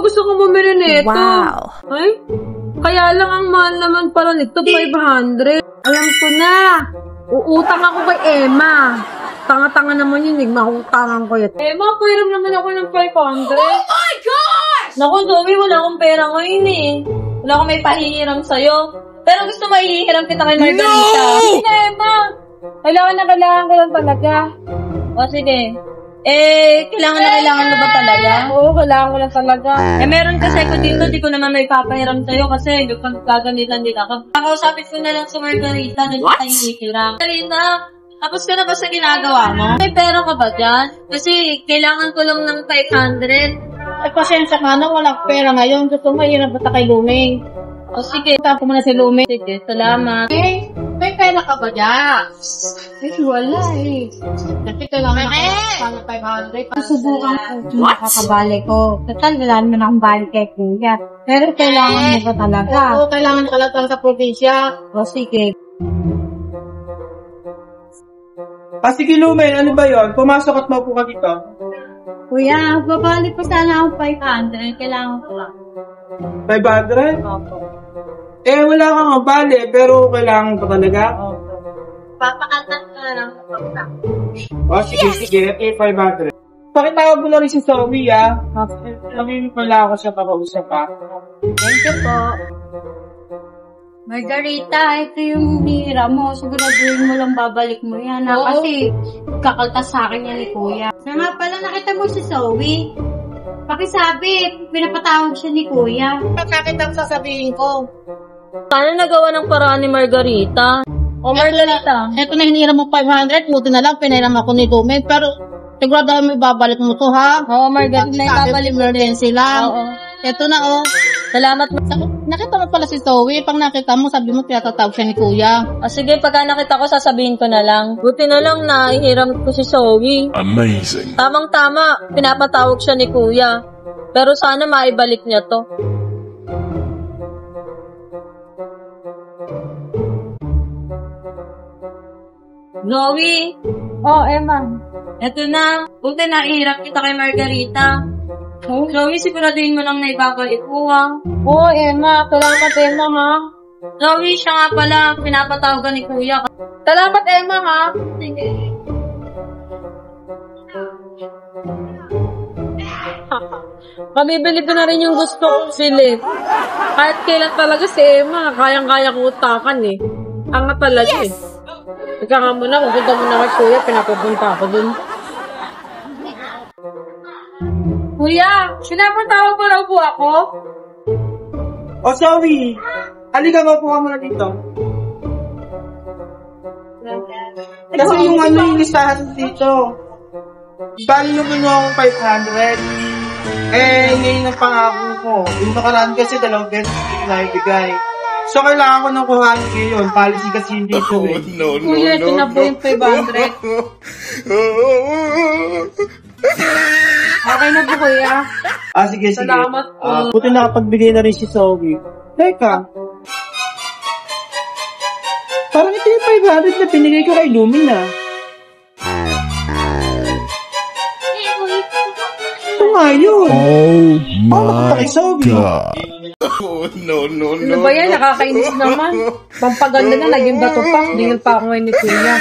gusto ko bumili nito. Wow. Ay, kaya lang ang mahal naman pala nito, 500. Alam ko na. Uutang ako kay Emma. Tanga-tanga naman yun, makutangan ko yan. Emma, pairam naman ako ng 500. Oh my gosh! Naku, Zoe, wala akong pera ngayon eh. Wala akong may pahihiram sa'yo. Pero gusto maihiram kita kay Margarita. Hindi na, Emma. Kailangan ko lang talaga. O sige. Kailangan mo ba talaga? Oo, kailangan ko lang talaga. Meron kasi ako dito, di ko naman may papahiram sa'yo kasi gagamitan din ako. Kakausapin ko na lang sa Margarita na hindi tayo hihiram. Margarita, tapos ka na ba sa ginagawa mo? May pera ka ba dyan? Kasi kailangan ko lang ng 500. Ay, pasensya ka na, walang pera ngayon. Gusto mo, hirap bata kay Luming. O sige, Punta ko muna si Luming. sige, salamat. May pera ka ba dyan? Ay, wala eh. Kasi kailangan ako ng 500. Susubukan ko kung makakabali ko. Total, wala naman akong bali kay kuya. Pero kailangan mo ba talaga? Oo, kailangan ka lang sa probinsya. O sige. Sige, Lumen, ano ba yon? Pumasok at maupo ka dito. Kuya, babali ko sana akong 500. Kailangan ko lang. 500? Opo. Wala kang mabali, pero kailangan ko talaga. Opo. Papakatan ka na lang sa Sige, 500. Pakitawag mo na rin si Zoe, Sabihin pala ako siya pakausap, Thank you po. Margarita, ito yung hira mo. Siguraduhin mo lang babalik mo yan. Kasi kakaltas sa akin yan ni kuya. Na nga pala, nakita mo si Zoe. Pakisabi, pinapatawag siya ni kuya. Bakit ang sasabihin ko? Paano nagawa ng paraan ni Margarita? O Margarita? Ito na hiniram mo 500, buti na lang, pinahiram ako ni Luming. Pero, sigurado mo ibabalik mo to, ha? Oo, Margarita, ibabalik mo din. Emergency lang. Oo. Ito na, oh. Salamat. Nakita mo pala si Zoe. Pag nakita mo, sabi mo, tinatatawag siya ni kuya. O sige, pagka nakita ko, sasabihin ko na lang. Buti na lang na ihiram ko si Zoe. Amazing. Tamang-tama, pinapatawag siya ni kuya. Pero sana maibalik niya to. Zoe! Oh, Emma. Eto na. Buti na ihiram kita kay Margarita. Zoe, siguraduhin mo lang na ibabalik ko, ha? Oh, Emma. Salamat, Emma, ha? Zoe, siya nga pala, pinapatawag ni kuya. Salamat, Emma, ha? Sige. Mamibili ko na rin yung gusto kong silip. Kahit kailan talaga si Emma, kayang-kaya kong utakan eh. Ang nga talaga eh. Teka nga muna, kung punta mo na kay kuya, pinapupunta ako dun. Kuya, sinapatawag mo raw po ako? Zoe! Halika, maupo ka muna dito. Kasi yung yung listahan dito. Bali naman mo akong 500. Ngayon ang pangako ko. Yung nakaraan kasi 2 beses hindi na ibigay. So, kailangan ko nang kuhanin ngayon. Policy kasi hindi ito eh. No. Kuya, ito na po yung 500. Okay na po, kuya. Sige. Salamat po. Buti nakapagbigay na rin si Zoe. Teka. Parang ito yung 500 na binigay ko kay Luming na. Ito nga yun. Oh my kay Zoe? God. No. Ano ba yan? Nakakainis naman. Pampaganda na, naging bato pa. Dingil pa ako ngayon ni kuya.